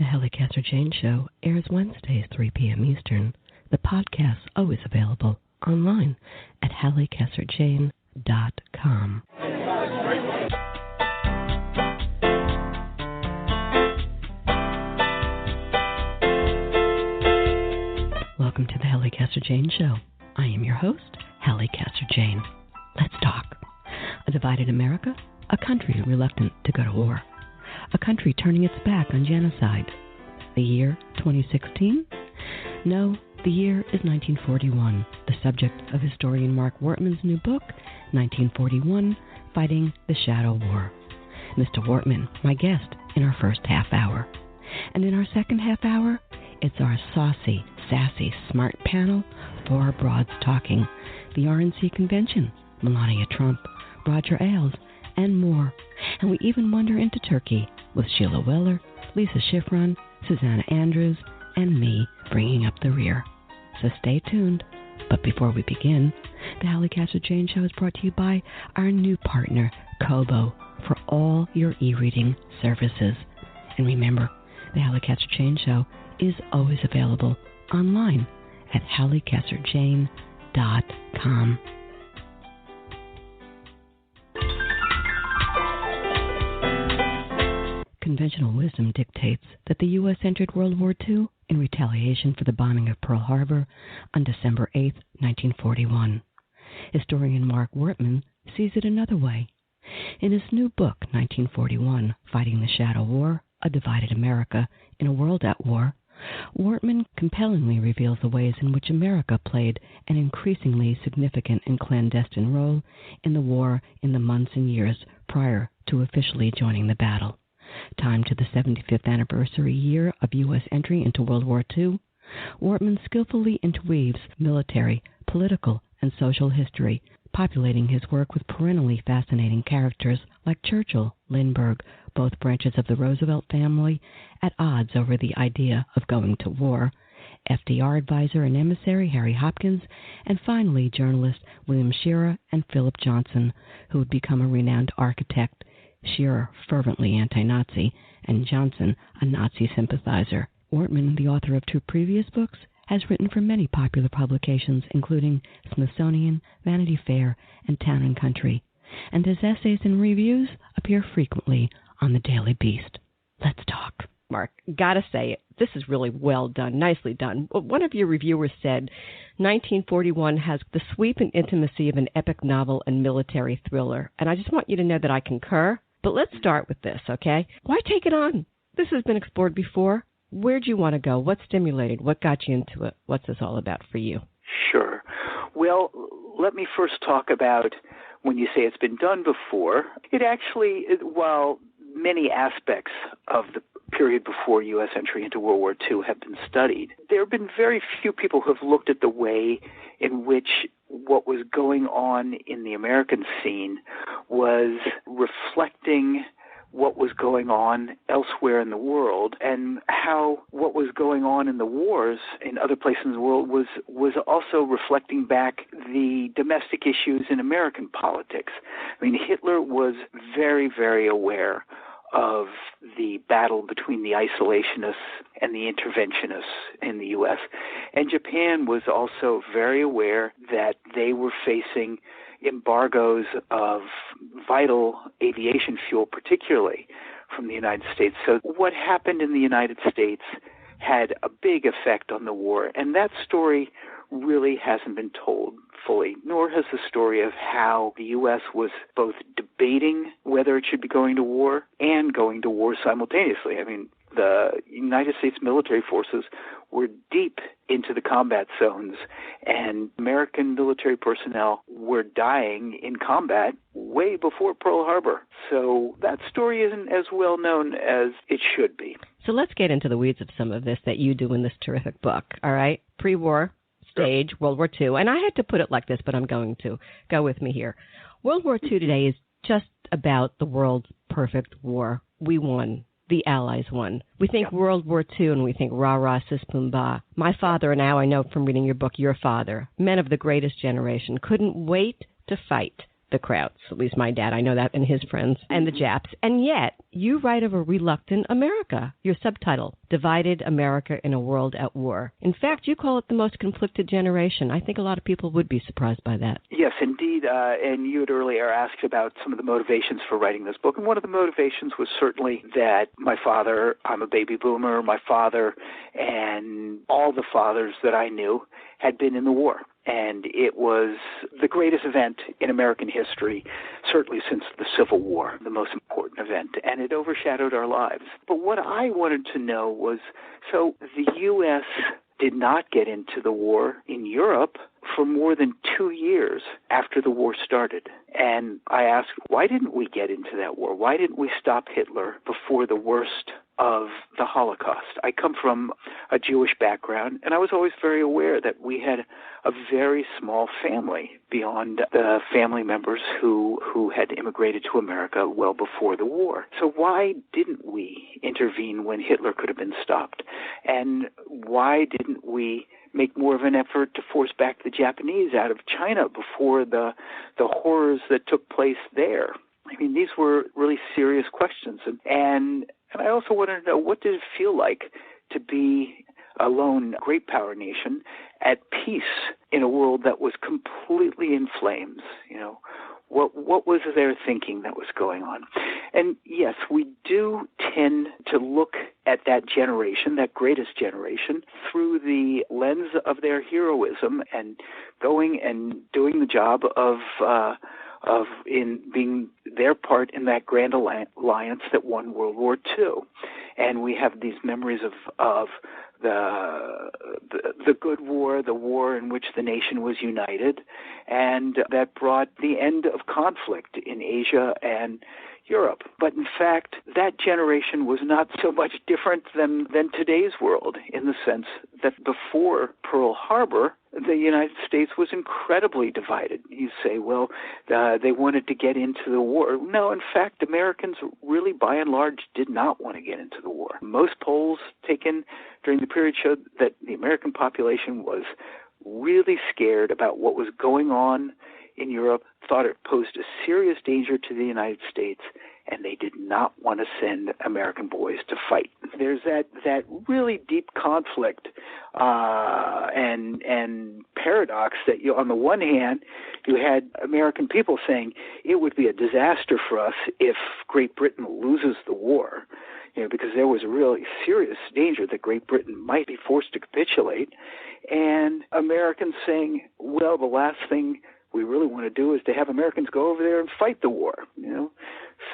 The Halli Casser-Jayne Show airs Wednesdays, 3 p.m. Eastern. The podcast's always available online at HalliCasser-Jayne.com. Welcome to the Halli Casser-Jayne Show. I am your host, Halli Casser-Jayne. Let's talk. A divided America, a country reluctant to go to war, a country turning its back on genocide. The year 2016? No, the year is 1941, the subject of historian Marc Wortman's new book, 1941, Fighting the Shadow War. Mr. Wortman, my guest in our first half hour. And in our second half hour, it's our saucy, sassy, smart panel for our Broads Talking, the RNC convention, Melania Trump, Roger Ailes, and more. And we even wander into Turkey with Sheila Weller, Lisa Schiffren, Suzanna Andrews, and me bringing up the rear. So stay tuned. But before we begin, the Halli Casser-Jayne Show is brought to you by our new partner, Kobo, for all your e-reading services. And remember, the Halli Casser-Jayne Show is always available online at HalliCasser-Jayne.com. Conventional wisdom dictates that the U.S. entered World War II in retaliation for the bombing of Pearl Harbor on December 8, 1941. Historian Marc Wortman sees it another way. In his new book, 1941, Fighting the Shadow War, A Divided America in a World at War, Wortman compellingly reveals the ways in which America played an increasingly significant and clandestine role in the war in the months and years prior to officially joining the battle. Timed to the 75th anniversary year of U.S. entry into World War II, Wortman skillfully interweaves military, political, and social history, populating his work with perennially fascinating characters like Churchill, Lindbergh, both branches of the Roosevelt family at odds over the idea of going to war, FDR advisor and emissary Harry Hopkins, and finally journalist William Shirer and Philip Johnson, who would become a renowned architect, Sherer, fervently anti-Nazi, and Johnson, a Nazi sympathizer. Wortman, the author of 2 previous books, has written for many popular publications, including Smithsonian, Vanity Fair, and Town and Country, and his essays and reviews appear frequently on the Daily Beast. Let's talk. Mark, gotta say it. This is really well done, nicely done. One of your reviewers said, 1941 has the sweep and intimacy of an epic novel and military thriller. And I just want you to know that I concur. But let's start with this, okay? Why take it on? This has been explored before. Where'd you want to go? What stimulated? What got you into it? What's this all about for you? Sure. Well, let me first talk about when you say it's been done before. It actually, while many aspects of the period before U.S. entry into World War II have been studied, there have been very few people who have looked at the way in which what was going on in the American scene was reflecting what was going on elsewhere in the world, and how what was going on in the wars in other places in the world was also reflecting back the domestic issues in American politics. I mean, Hitler was very, very aware of the battle between the isolationists and the interventionists in the U.S. And Japan was also very aware that they were facing embargoes of vital aviation fuel, particularly from the United States. So what happened in the United States had a big effect on the war, and that story really hasn't been told fully, nor has the story of how the U.S. was both debating whether it should be going to war and going to war simultaneously. I mean, the United States military forces were deep into the combat zones, and American military personnel were dying in combat way before Pearl Harbor. So that story isn't as well known as it should be. So let's get into the weeds of some of this that you do in this terrific book, all right? Pre-war stage, World War II. And I had to put it like this, but I'm going to. Go with me here. World War II today is just about the world's perfect war. We won. The Allies won. We think World War II and we think rah-rah, sis, boom, bah. My father, and now I know from reading your book, your father, men of the greatest generation, couldn't wait to fight the Krauts, at least my dad, I know that, and his friends, and the Japs. And yet, you write of a reluctant America. Your subtitle, Divided America in a World at War. In fact, you call it the most conflicted generation. I think a lot of people would be surprised by that. Yes, indeed. And you had earlier asked about some of the motivations for writing this book. And one of the motivations was certainly that my father, I'm a baby boomer, my father and all the fathers that I knew had been in the war. And it was the greatest event in American history, certainly since the Civil War, the most important event, and it overshadowed our lives. But what I wanted to know was, so the U.S. did not get into the war in Europe for more than 2 years after the war started. And I asked, why didn't we get into that war? Why didn't we stop Hitler before the worst of the Holocaust? I come from a Jewish background, and I was always very aware that we had a very small family beyond the family members who had immigrated to America well before the war. So why didn't we intervene when Hitler could have been stopped? And why didn't we make more of an effort to force back the Japanese out of China before the horrors that took place there? I mean, these were really serious questions. And I also wanted to know, what did it feel like to be a lone great power nation at peace in a world that was completely in flames? You know, what was their thinking that was going on? And yes, we do tend to look at that generation, that greatest generation, through the lens of their heroism and going and doing the job of in being their part in that grand alliance that won World War II. And we have these memories of the good war, the war in which the nation was united, and that brought the end of conflict in Asia and Europe. But in fact, that generation was not so much different than today's world, in the sense that before Pearl Harbor, the United States was incredibly divided. You say, well, they wanted to get into the war. No, in fact, Americans really, by and large, did not want to get into the war. Most polls taken during the period showed that the American population was really scared about what was going on in Europe, thought it posed a serious danger to the United States, and they did not want to send American boys to fight. There's that really deep conflict and paradox that on the one hand, you had American people saying it would be a disaster for us if Great Britain loses the war, because there was a really serious danger that Great Britain might be forced to capitulate, and Americans saying, well, the last thing we really want to do is to have Americans go over there and fight the war,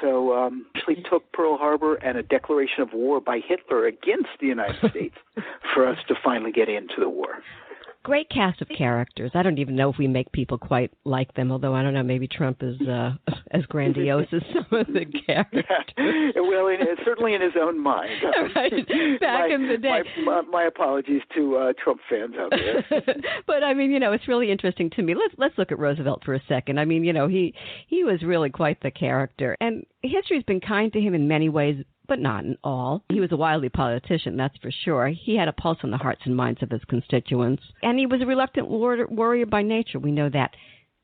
So actually took Pearl Harbor and a declaration of war by Hitler against the United States for us to finally get into the war. Great cast of characters. I don't even know if we make people quite like them, although I don't know, maybe Trump is as grandiose as some of the characters. Yeah. Well, certainly in his own mind. Right. Back in the day. My apologies to Trump fans out there. But I mean, it's really interesting to me. Let's look at Roosevelt for a second. I mean, he was really quite the character, and history's been kind to him in many ways, but not in all. He was a wily politician, that's for sure. He had a pulse on the hearts and minds of his constituents. And he was a reluctant warrior by nature. We know that.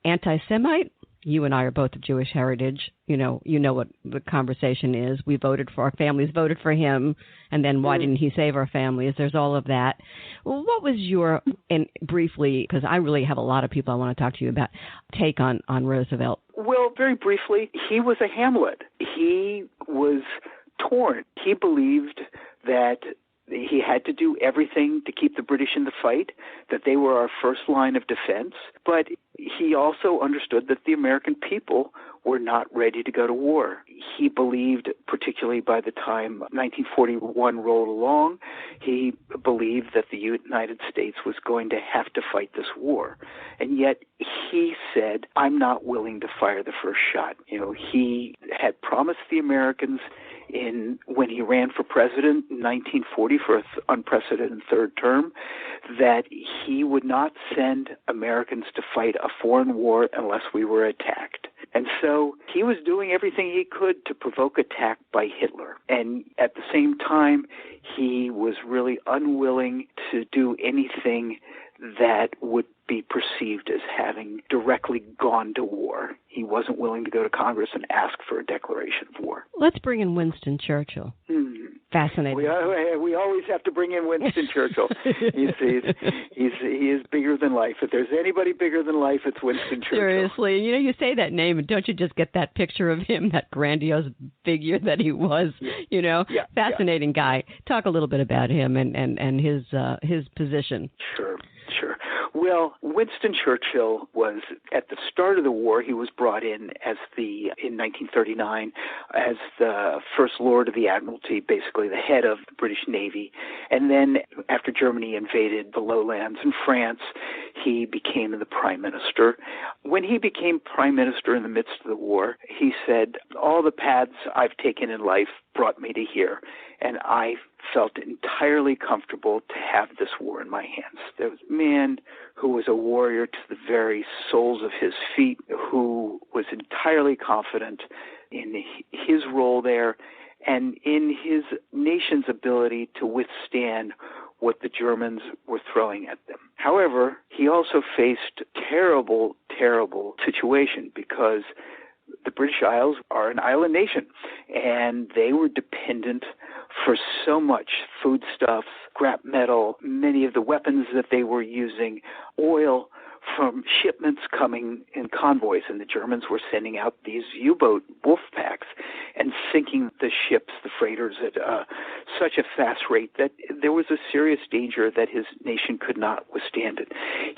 Anti-Semite, you and I are both of Jewish heritage. You know what the conversation is. We voted for, our families voted for him, and then why didn't he save our families? There's all of that. Well, what was your, and briefly, because I really have a lot of people I want to talk to you about, take on Roosevelt? Well, very briefly, he was a Hamlet. He was torn. He believed that he had to do everything to keep the British in the fight, that they were our first line of defense, but he also understood that the American people were not ready to go to war. He believed, particularly by the time 1941 rolled along, he believed that the United States was going to have to fight this war. And yet he said, I'm not willing to fire the first shot. He had promised the Americans when he ran for president in 1940 for an unprecedented third term, that he would not send Americans to fight a foreign war unless we were attacked. And so he was doing everything he could to provoke attack by Hitler. And at the same time, he was really unwilling to do anything that would be perceived as having directly gone to war. He wasn't willing to go to Congress and ask for a declaration of war. Let's bring in Winston Churchill. Fascinating. We always have to bring in Winston Churchill. He is bigger than life. If there's anybody bigger than life, it's Winston Churchill. Seriously. You say that name, and don't you just get that picture of him, that grandiose figure that he was? Yeah. Fascinating guy. Talk a little bit about him and his position. Sure. Well, Winston Churchill was, at the start of the war, he was brought in in 1939 as the First Lord of the Admiralty, basically the head of the British Navy. And then after Germany invaded the lowlands in France, he became the Prime Minister. When he became Prime Minister in the midst of the war, he said, all the paths I've taken in life brought me to here, and I felt entirely comfortable to have this war in my hands. There was a man who was a warrior to the very soles of his feet, who was entirely confident in his role there and in his nation's ability to withstand what the Germans were throwing at them. However, he also faced terrible situation because the British Isles are an island nation, and they were dependent for so much foodstuffs, scrap metal, many of the weapons that they were using, oil from shipments coming in convoys, and the Germans were sending out these U-boat wolf packs and sinking the ships, the freighters, at such a fast rate that there was a serious danger that his nation could not withstand it.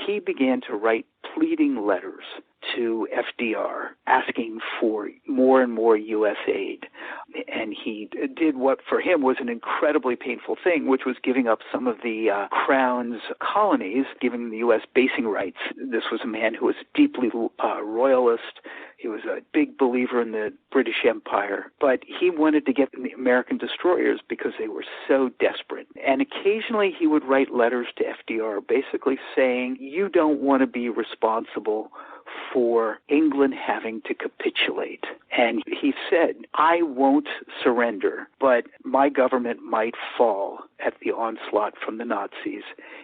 He began to write pleading letters to FDR asking for more and more U.S. aid. And he did what for him was an incredibly painful thing, which was giving up some of the Crown's colonies, giving the U.S. basing rights. This was a man who was deeply royalist. He was a big believer in the British Empire, but he wanted to get the American destroyers because they were so desperate. And occasionally he would write letters to FDR basically saying, you don't want to be responsible for England having to capitulate. And he said, I won't surrender, but my government might fall at the onslaught from the Nazis.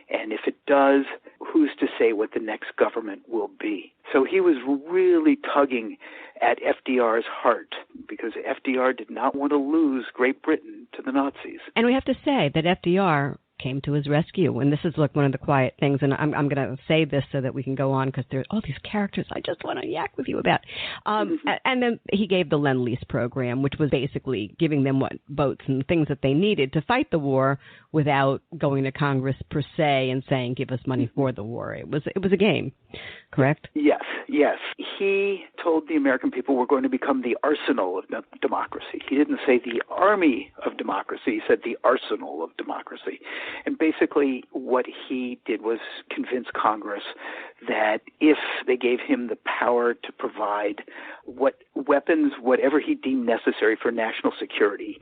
And if it does, who's to say what the next government will be? So he was really tugging at FDR's heart because FDR did not want to lose Great Britain to the Nazis. And we have to say that FDR came to his rescue. And this is one of the quiet things, and I'm going to say this so that we can go on because there are all these characters I just want to yak with you about. And then he gave the Lend-Lease program, which was basically giving them boats and things that they needed to fight the war without going to Congress per se and saying, give us money for the war. It was a game, correct? Yes. He told the American people we're going to become the arsenal of democracy. He didn't say the army of democracy. He said the arsenal of democracy. And basically what he did was convince Congress that if they gave him the power to provide weapons, whatever he deemed necessary for national security,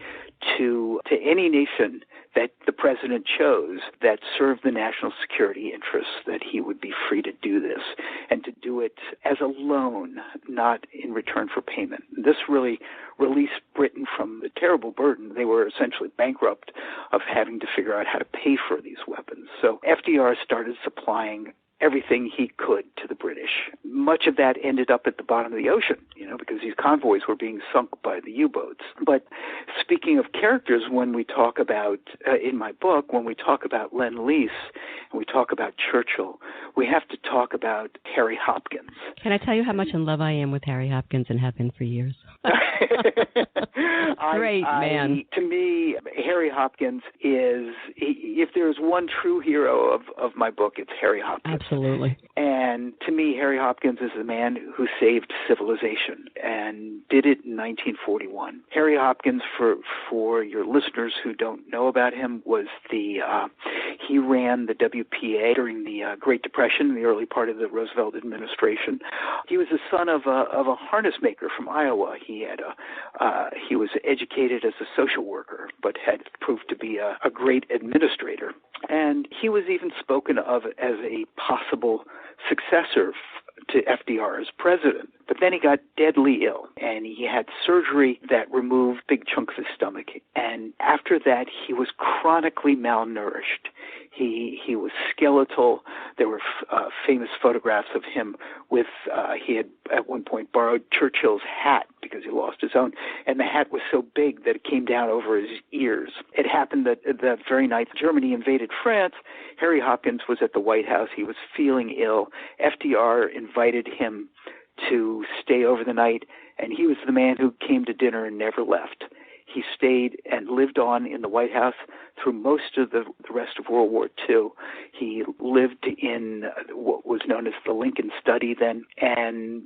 to any nation that the president chose that served the national security interests, that he would be free to do this and to do it as a loan, not in return for payment. This really released Britain from the terrible burden. They were essentially bankrupt of having to figure out how to pay for these weapons. So FDR started supplying everything he could to the British. Much of that ended up at the bottom of the ocean, because these convoys were being sunk by the U-boats. But speaking of characters, when we talk about, in my book, when we talk about Lend-Lease and we talk about Churchill, we have to talk about Harry Hopkins. Can I tell you how much in love I am with Harry Hopkins and have been for years? Great man. To me, Harry Hopkins is, if there's one true hero of my book, it's Harry Hopkins. Absolutely. And to me, Harry Hopkins is the man who saved civilization and did it in 1941. Harry Hopkins, for your listeners who don't know about him, was he ran the WPA during the Great Depression, the early part of the Roosevelt administration. He was the son of a harness maker from Iowa. He was educated as a social worker, but had proved to be a great administrator. And he was even spoken of as a possible successor to FDR as president. But then he got deadly ill, and he had surgery that removed big chunks of his stomach. And after that, he was chronically malnourished. He was skeletal. There were famous photographs of him with, he had at one point borrowed Churchill's hat because he lost his own, and the hat was so big that it came down over his ears. It happened that the very night Germany invaded France, Harry Hopkins was at the White House. He was feeling ill. FDR invited him to stay over the night, and he was the man who came to dinner and never left. He stayed and lived on in the White House through most of the rest of World War II. He lived in what was known as the Lincoln Study then, and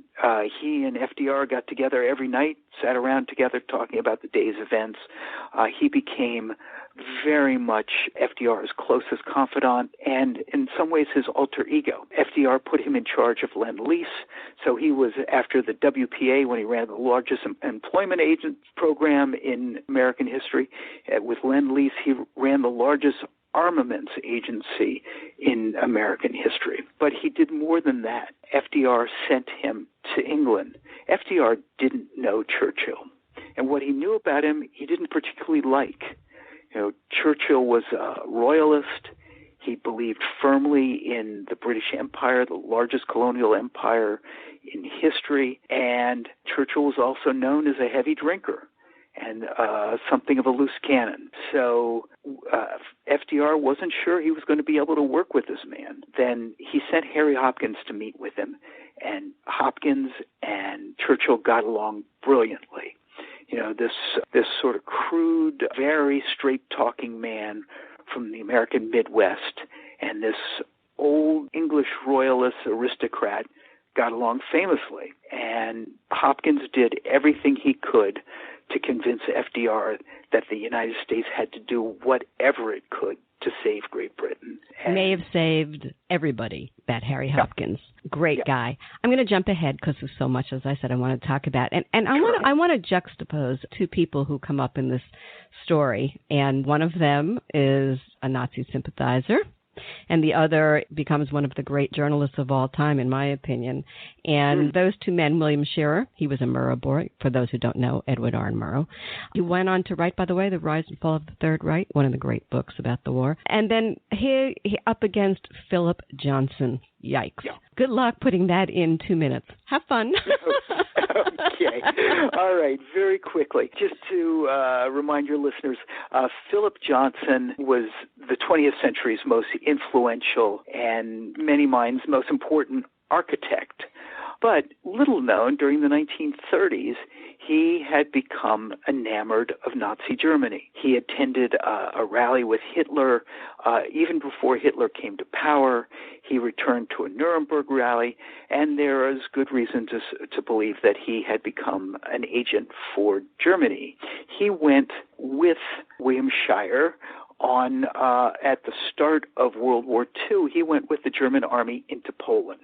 he and FDR got together every night, sat around together talking about the day's events. He became very much FDR's closest confidant and in some ways his alter ego. FDR put him in charge of Lend-Lease, so he was, after the WPA, when he ran the largest employment agent program in American history, with Lend-Lease he ran the largest armaments agency in American history. But he did more than that. FDR sent him to England. FDR didn't know Churchill, and what he knew about him he didn't particularly like. Churchill was a royalist. He believed firmly in the British Empire, the largest colonial empire in history, and Churchill was also known as a heavy drinker and something of a loose cannon. So FDR wasn't sure he was going to be able to work with this man. Then he sent Harry Hopkins to meet with him, and Hopkins and Churchill got along brilliantly. This sort of crude, very straight-talking man from the American Midwest and this old English royalist aristocrat got along famously. And Hopkins did everything he could to convince FDR that the United States had to do whatever it could to save Great Britain. And may have saved everybody, that Harry Hopkins. Great guy. I'm going to jump ahead because there's so much, as I said, I want to talk about. And I want to juxtapose two people who come up in this story. And one of them is a Nazi sympathizer, and the other becomes one of the great journalists of all time, in my opinion. And those two men, William Shirer, he was a Murrow boy, for those who don't know, Edward R. Murrow. He went on to write, by the way, The Rise and Fall of the Third Reich, one of the great books about the war. And then he up against Philip Johnson. Yikes. Yeah. Good luck putting that in 2 minutes. Have fun. Okay. All right. Very quickly, just to remind your listeners, Philip Johnson was the 20th century's most influential and many minds most important architect. But little known, during the 1930s, he had become enamored of Nazi Germany. He attended a rally with Hitler even before Hitler came to power. He returned to a Nuremberg rally, and there is good reason to believe that he had become an agent for Germany. He went with William Shirer on at the start of World War II. He went with the German army into Poland,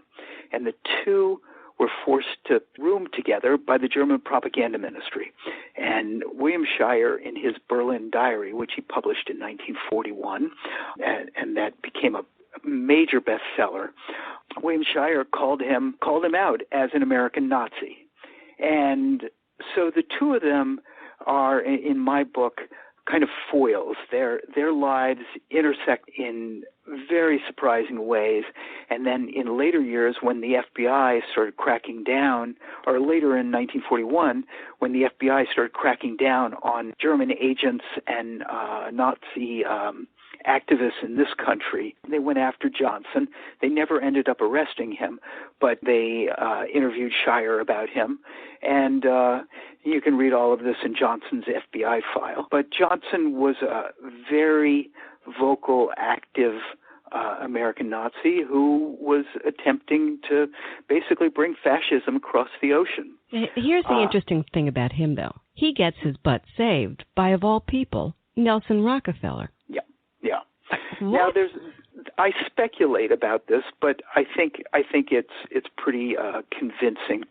and the two were forced to room together by the German propaganda ministry. And William Shirer, in his Berlin diary, which he published in 1941, and that became a major bestseller, William Shirer called him out as an American Nazi. And so the two of them are, in my book, kind of foils. Their lives intersect in very surprising ways. And then in later years, when the FBI started cracking down, or later in 1941, when the FBI started cracking down on German agents and Nazi activists in this country, they went after Johnson. They never ended up arresting him, but they interviewed Shirer about him. And you can read all of this in Johnson's FBI file. But Johnson was a very vocal, active American Nazi who was attempting to basically bring fascism across the ocean. Here's the interesting thing about him, though. He gets his butt saved by, of all people, Nelson Rockefeller. Yeah. What? Now, I speculate about this, but I think it's pretty convincing.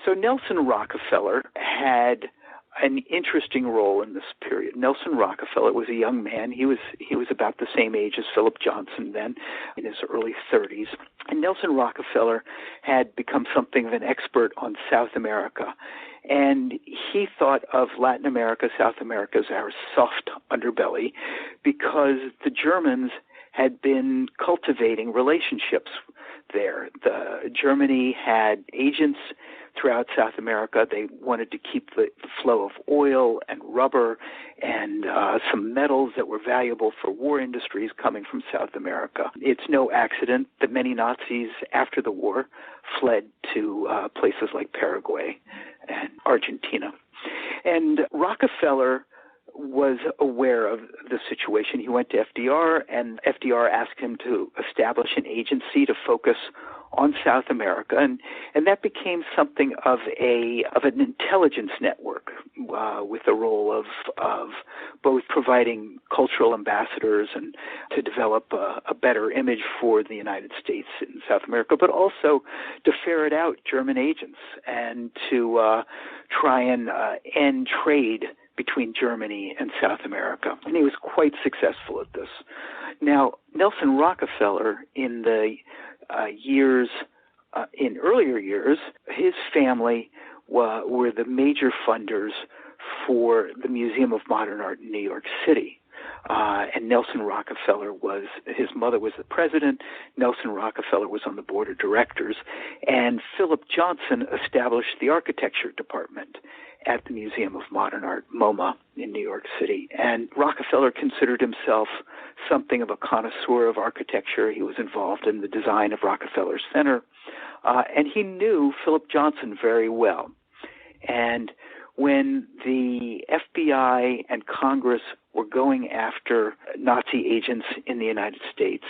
So Nelson Rockefeller had an interesting role in this period. Nelson Rockefeller was a young man. He was about the same age as Philip Johnson then, in his early 30s. And Nelson Rockefeller had become something of an expert on South America. And he thought of Latin America, South America, as our soft underbelly, because the Germans had been cultivating relationships there. Germany had agents throughout South America. They wanted to keep the flow of oil and rubber and some metals that were valuable for war industries coming from South America. It's no accident that many Nazis after the war fled to places like Paraguay and Argentina. And Rockefeller was aware of the situation. He went to FDR, and FDR asked him to establish an agency to focus on South America, and that became something of an intelligence network with the role of both providing cultural ambassadors and to develop a better image for the United States in South America, but also to ferret out German agents and to try and end trade between Germany and South America. And he was quite successful at this. Now, Nelson Rockefeller, in the in earlier years, his family were the major funders for the Museum of Modern Art in New York City. And Nelson Rockefeller his mother was the president. Nelson Rockefeller was on the board of directors. And Philip Johnson established the architecture department at the Museum of Modern Art, MoMA, in New York City. And Rockefeller considered himself something of a connoisseur of architecture. He was involved in the design of Rockefeller Center. And he knew Philip Johnson very well. And when the FBI and Congress were going after Nazi agents in the United States,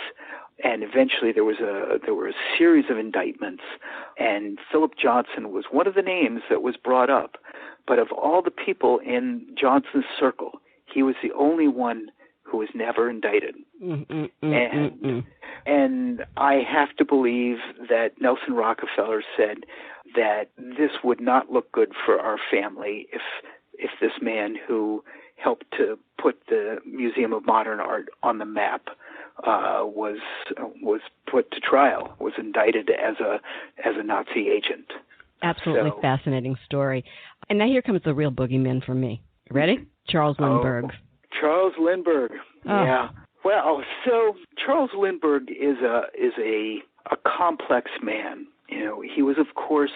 and eventually there were a series of indictments, and Philip Johnson was one of the names that was brought up. But of all the people in Johnson's circle, he was the only one who was never indicted. And I have to believe that Nelson Rockefeller said that this would not look good for our family if this man who helped to put the Museum of Modern Art on the map was put to trial, was indicted as a Nazi agent. Absolutely fascinating story. And now here comes the real boogeyman for me. Ready? Charles Lindbergh. Oh, Charles Lindbergh. Oh. Yeah. Well, so Charles Lindbergh is a complex man. You know, he was, of course,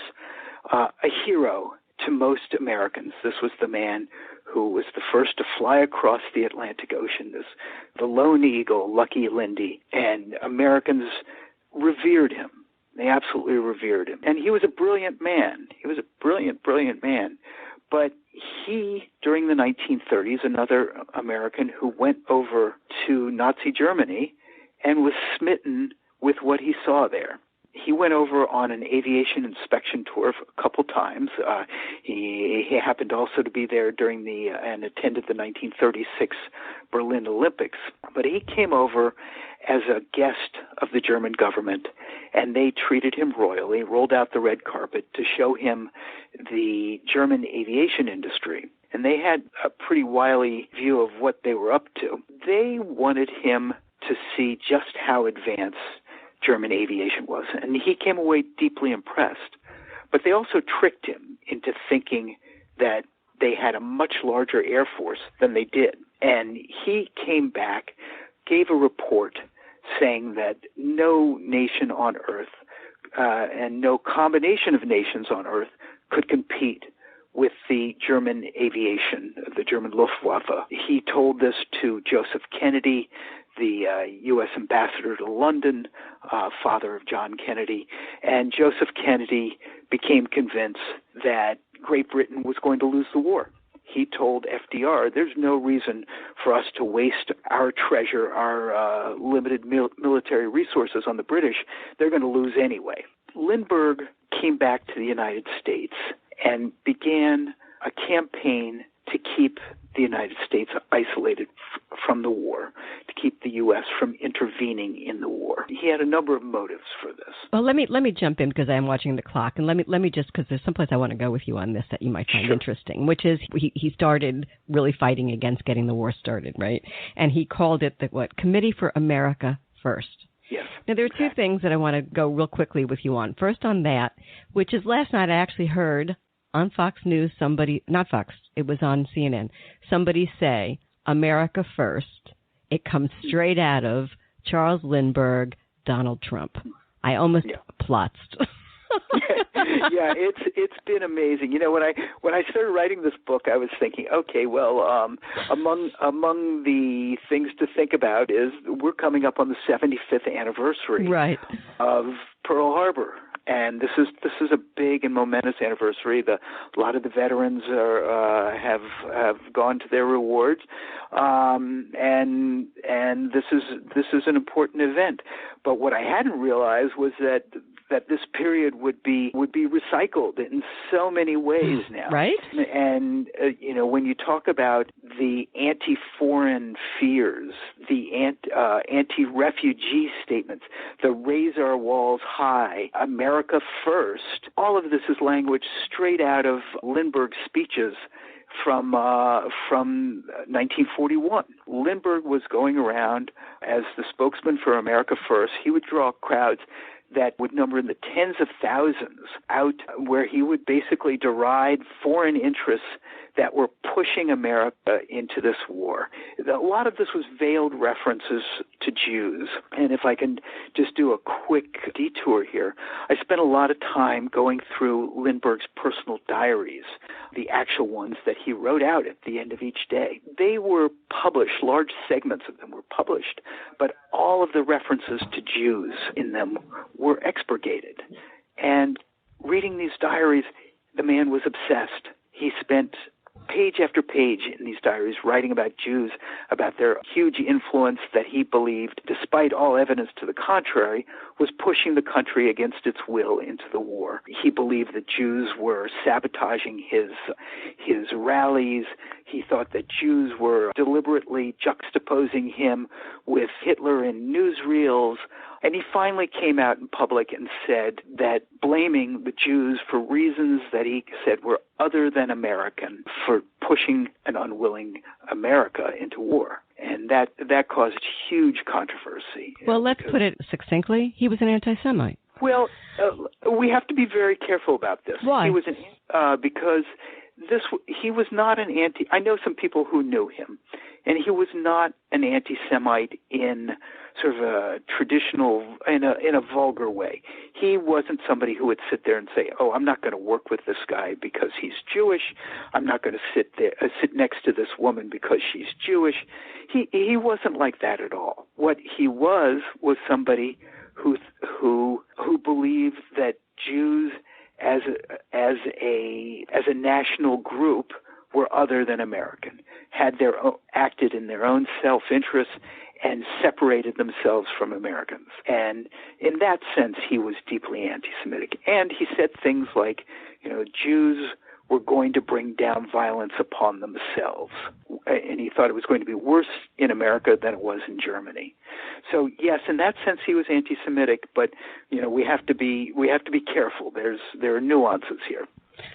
a hero to most Americans. This was the man who was the first to fly across the Atlantic Ocean, the lone eagle, Lucky Lindy, and Americans revered him. They absolutely revered him. And he was a brilliant man. He was a brilliant, brilliant man. But he, during the 1930s, another American who went over to Nazi Germany and was smitten with what he saw there. He went over on an aviation inspection tour a couple times. He happened also to be there during and attended the 1936 Berlin Olympics. But he came over as a guest of the German government, and they treated him royally, rolled out the red carpet to show him the German aviation industry. And they had a pretty wily view of what they were up to. They wanted him to see just how advanced German aviation was, and he came away deeply impressed. But they also tricked him into thinking that they had a much larger air force than they did. And he came back, gave a report saying that no nation on earth and no combination of nations on earth could compete with the German aviation, the German Luftwaffe. He told this to Joseph Kennedy, the U.S. ambassador to London, father of John Kennedy, and Joseph Kennedy became convinced that Great Britain was going to lose the war. He told FDR, there's no reason for us to waste our treasure, our limited military resources on the British. They're going to lose anyway. Lindbergh came back to the United States and began a campaign to keep the United States isolated from the war, to keep the U.S. from intervening in the war. He had a number of motives for this. Well, let me jump in because I am watching the clock, and let me just, because there's someplace I want to go with you on this that you might find interesting, which is he started really fighting against getting the war started, right? And he called it the Committee for America First. Yes. Now, there are two things that I want to go real quickly with you on. First on that, which is last night I actually heard on Fox News not Fox, it was on CNN, somebody say, America First. It comes straight out of Charles Lindbergh, Donald Trump. I almost plotzed. Yeah, it's been amazing. You know, when I started writing this book, I was thinking, okay, well, among the things to think about is we're coming up on the 75th anniversary of Pearl Harbor. And this is a big and momentous anniversary. A lot of the veterans have gone to their rewards, and this is an important event. But what I hadn't realized was that this period would be recycled in so many ways now. Right. And you know, when you talk about the anti-foreign fears, the anti-refugee statements, the raise our walls high, America first, all of this is language straight out of Lindbergh's speeches from 1941. Lindbergh was going around as the spokesman for America First. He would draw crowds that would number in the tens of thousands out, where he would basically deride foreign interests that were pushing America into this war. A lot of this was veiled references to Jews. And if I can just do a quick detour here, I spent a lot of time going through Lindbergh's personal diaries, the actual ones that he wrote out at the end of each day. They were published, large segments of them were published, but all of the references to Jews in them were expurgated. And reading these diaries, the man was obsessed. He spent page after page in these diaries writing about Jews, about their huge influence that he believed, despite all evidence to the contrary, was pushing the country against its will into the war. He believed that Jews were sabotaging his rallies. He thought that Jews were deliberately juxtaposing him with Hitler in newsreels. And he finally came out in public and said that blaming the Jews for reasons that he said were other than American, for pushing an unwilling America into war. And that caused huge controversy. Well, let's put it succinctly. He was an anti-Semite. Well, we have to be very careful about this. Why? He was because he was not an anti. I know some people who knew him, and he was not an anti-Semite in sort of a traditional, in a vulgar way. He wasn't somebody who would sit there and say, "Oh, I'm not going to work with this guy because he's Jewish. I'm not going to sit next to this woman because she's Jewish." He wasn't like that at all. What he was somebody who believed that Jews as a national group were other than American, acted in their own self-interest and separated themselves from Americans. And in that sense, he was deeply anti-Semitic. And he said things like, you know, Jews were going to bring down violence upon themselves. And he thought it was going to be worse in America than it was in Germany. So yes, in that sense, he was anti-Semitic, but you know, we have to be careful. There are nuances here.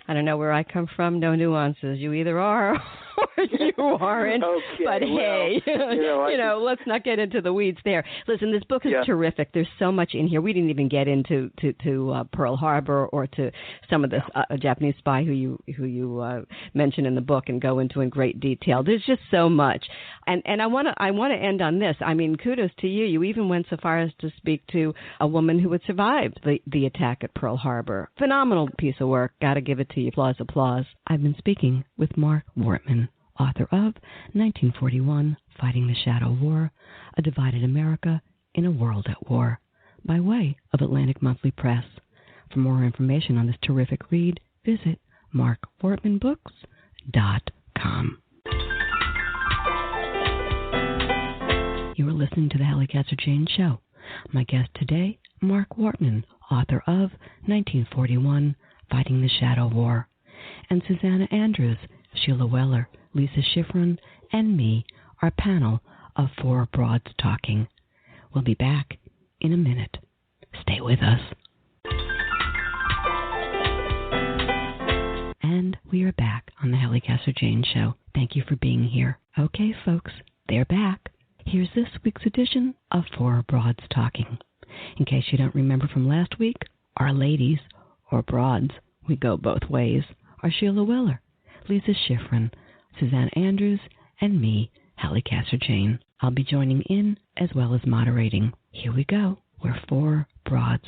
I don't know where I come from. No nuances. You either are or you aren't. Okay, but hey, let's not get into the weeds there. Listen, this book is terrific. There's so much in here. We didn't even get into Pearl Harbor or to some of this Japanese spy who you mention in the book and go into in great detail. There's just so much. And I want to end on this. I mean, kudos to you. You even went so far as to speak to a woman who had survived the attack at Pearl Harbor. Phenomenal piece of work. Got to give it to you. Applause. I've been speaking with Marc Wortman, author of 1941, Fighting the Shadow War, A Divided America in a World at War, by way of Atlantic Monthly Press. For more information on this terrific read, visit marcwortmanbooks.com. You are listening to the Halli Casser-Jayne Show. My guest today, Marc Wortman, author of 1941, Fighting the Shadow War, and Suzanna Andrews, Sheila Weller, Lisa Schiffren, and me, our panel of four Broads Talking. We'll be back in a minute. Stay with us. And we are back on the Halli Casser-Jayne Show. Thank you for being here. Okay, folks, they're back. Here's this week's edition of Four Broads Talking. In case you don't remember from last week, our ladies, or broads, we go both ways, are Sheila Weller, Lisa Schiffren, Suzanna Andrews, and me, Halli Casser-Jayne. I'll be joining in as well as moderating. Here we go. We're four broads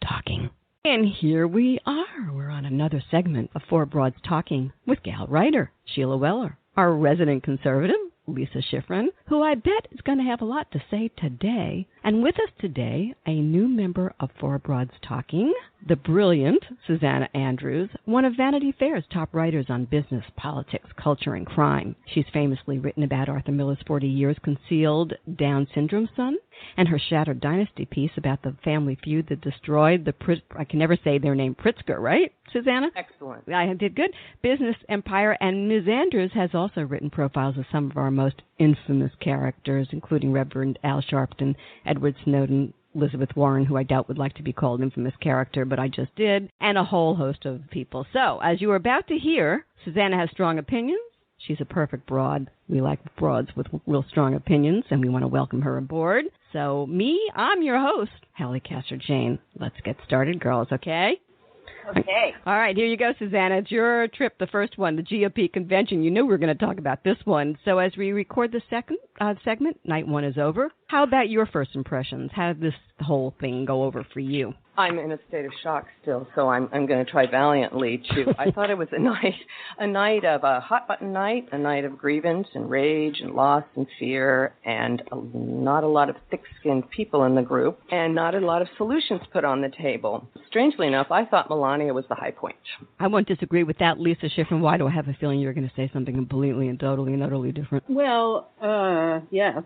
talking. And here we are. We're on another segment of Four Broads Talking with gal writer Sheila Weller, our resident conservative, Lisa Schiffren, who I bet is going to have a lot to say today. And with us today, a new member of Four Broads Talking, the brilliant Suzanna Andrews, one of Vanity Fair's top writers on business, politics, culture, and crime. She's famously written about Arthur Miller's 40 years concealed Down syndrome son, and her Shattered Dynasty piece about the family feud that destroyed the, I can never say their name, Pritzker, right, Susanna? Excellent. I did good. Business empire, and Ms. Andrews has also written profiles of some of our most infamous characters, including Reverend Al Sharpton, Edward Snowden, Elizabeth Warren, who I doubt would like to be called infamous character, but I just did, and a whole host of people. So, as you were about to hear, Susanna has strong opinions. She's a perfect broad. We like broads with real strong opinions, and we want to welcome her aboard. So, I'm your host, Halli Casser-Jayne. Let's get started, girls, okay? Okay. All right, here you go, Susanna. It's your trip, the first one, the GOP convention. You knew we were going to talk about this one. So as we record the second segment, night one is over. How about your first impressions? How did this whole thing go over for you? I'm in a state of shock still, so I'm going to try valiantly to. I thought it was a night of a hot button night, a night of grievance and rage and loss and fear, and not a lot of thick-skinned people in the group, and not a lot of solutions put on the table. Strangely enough, I thought Melania was the high point. I won't disagree with that, Lisa Schiffren. Why do I have a feeling you're going to say something completely and totally and utterly different? Well, yes.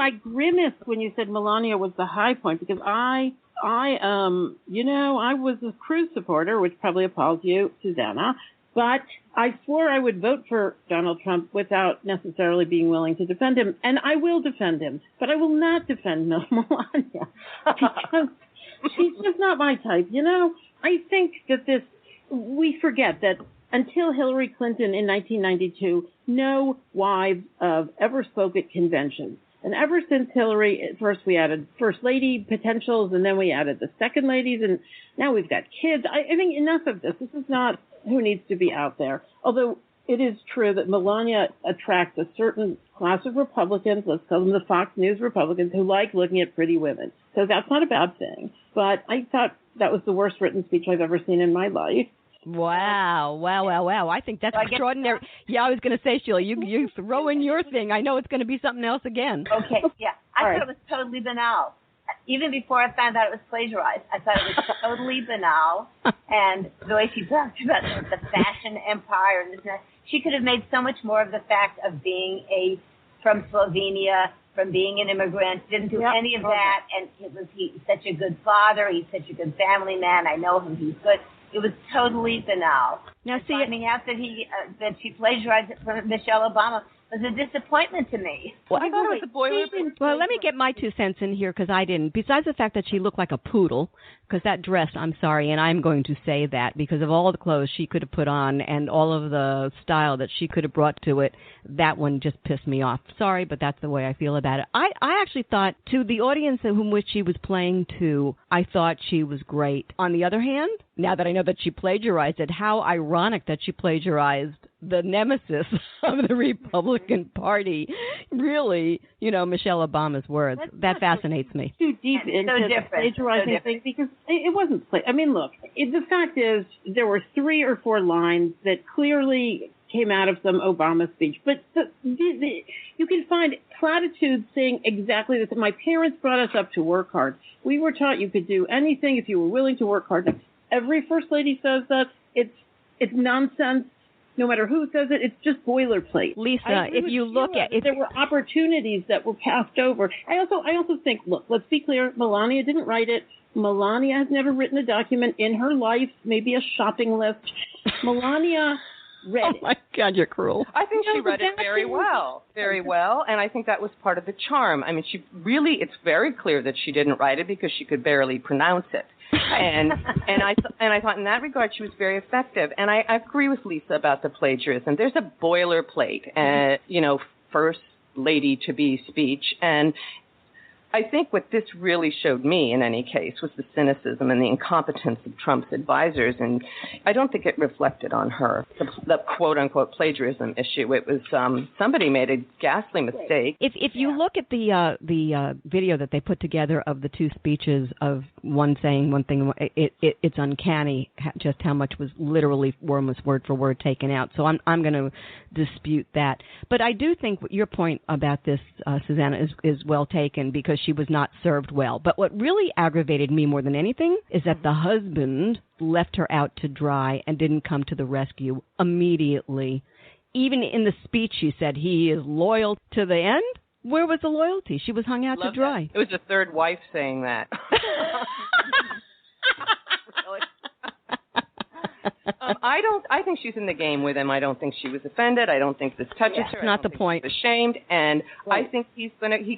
I grimaced when you said Melania was the high point, because I was a Cruz supporter, which probably appalls you, Susanna, but I swore I would vote for Donald Trump without necessarily being willing to defend him, and I will defend him, but I will not defend Melania, because she's just not my type. I think that we forget that until Hillary Clinton in 1992, no wives ever spoke at conventions. And ever since Hillary, first we added first lady potentials, and then we added the second ladies, and now we've got kids. I think enough of this. This is not who needs to be out there. Although it is true that Melania attracts a certain class of Republicans, let's call them the Fox News Republicans, who like looking at pretty women. So that's not a bad thing. But I thought that was the worst written speech I've ever seen in my life. Wow. I think that's extraordinary. Yeah, I was going to say, Sheila, you throw in your thing. I know it's going to be something else again. Okay, yeah. I thought it was totally banal. Even before I found out it was plagiarized, I thought it was totally banal. And the way she talked about the fashion empire and this and that, she could have made so much more of the fact of being from Slovenia, from being an immigrant, didn't do any of that. And he's such a good father. He's such a good family man. I know him. He's good. It was totally banal. Now, finding out that she plagiarized it from Michelle Obama was a disappointment to me. Well, I thought it was a boilerplate. Well, let me get my 2 cents in here, because I didn't. Besides the fact that she looked like a poodle, because that dress, I'm sorry, and I'm going to say that, because of all the clothes she could have put on and all of the style that she could have brought to it, that one just pissed me off. Sorry, but that's the way I feel about it. I actually thought, to the audience whom which she was playing to, I thought she was great. On the other hand, now that I know that she plagiarized it, how ironic that she plagiarized the nemesis of the Republican Party. Really, Michelle Obama's words. That fascinates me. Too deep into the plagiarizing thing, because it wasn't. I mean, look, the fact is there were 3 or 4 lines that clearly came out of some Obama speech, but you can find platitudes saying exactly this. My parents brought us up to work hard. We were taught you could do anything if you were willing to work hard. Every first lady says that. It's nonsense. No matter who says it, it's just boilerplate. Lisa, if you look at there were opportunities that were passed over. I also think, look, let's be clear. Melania didn't write it. Melania has never written a document in her life, maybe a shopping list. Melania read it. Oh my God, you're cruel. I think she read it very well, and I think that was part of the charm. I mean, it's very clear that she didn't write it because she could barely pronounce it. And I thought in that regard she was very effective. And I agree with Lisa about the plagiarism. There's a boilerplate, first lady to be speech, and I think what this really showed me, in any case, was the cynicism and the incompetence of Trump's advisors, and I don't think it reflected on her, the quote-unquote plagiarism issue. It was somebody made a ghastly mistake. If you look at the video that they put together of the two speeches of one saying one thing, it's uncanny just how much was literally almost word for word taken out. So I'm going to dispute that. But I do think your point about this, Susanna, is well taken, because she was not served well. But what really aggravated me more than anything is that the husband left her out to dry and didn't come to the rescue immediately. Even in the speech, she said he is loyal to the end. Where was the loyalty? She was hung out to dry. That. It was the third wife saying that. I think she's in the game with him. I don't think she was offended. I don't think this touches her. That's not the point. She's ashamed, and right. I think he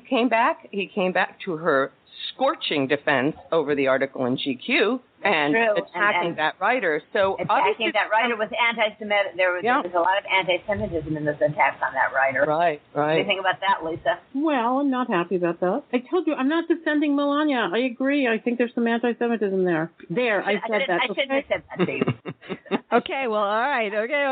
came back to her scorching defense over the article in GQ and attacking that writer. So attacking that writer was anti-Semitic. There was a lot of anti-Semitism in those attacks on that writer. Right. What do you think about that, Lisa? Well, I'm not happy about that. I told you, I'm not defending Melania. I agree. I think there's some anti-Semitism there. I said that. I shouldn't have said that to you. Okay, well, all right. Okay.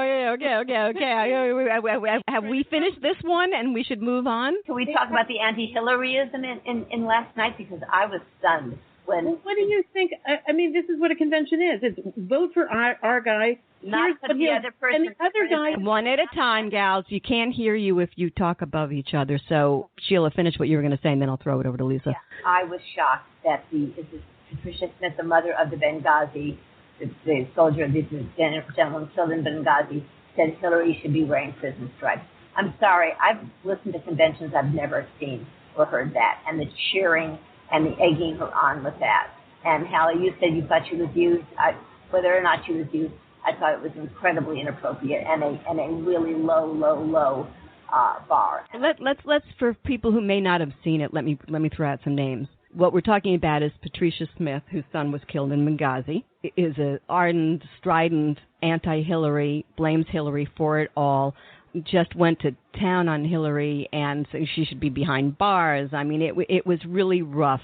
Have we finished this one and we should move on? Can we talk about the anti-Hillaryism in last night? Because I was stunned. What do you think? I mean, this is what a convention is. It's vote for our guy. Not for the other person. And the other guy. One at a time, gals. You can't hear you if you talk above each other. So, Sheila, finish what you were going to say, and then I'll throw it over to Lisa. Yeah, I was shocked that this is Patricia Smith, the mother of the Benghazi, the soldier, the gentleman killed in Benghazi, said Hillary should be wearing prison stripes. I'm sorry. I've listened to conventions. I've never seen or heard that. And the cheering and the egging her on with that. And Halli, you said you thought she was used. Whether or not she was used, I thought it was incredibly inappropriate and a really low bar. Let's for people who may not have seen it, let me throw out some names. What we're talking about is Patricia Smith, whose son was killed in Benghazi, is an ardent, strident anti-Hillary, blames Hillary for it all, just went to town on Hillary and so she should be behind bars. I mean, it was really rough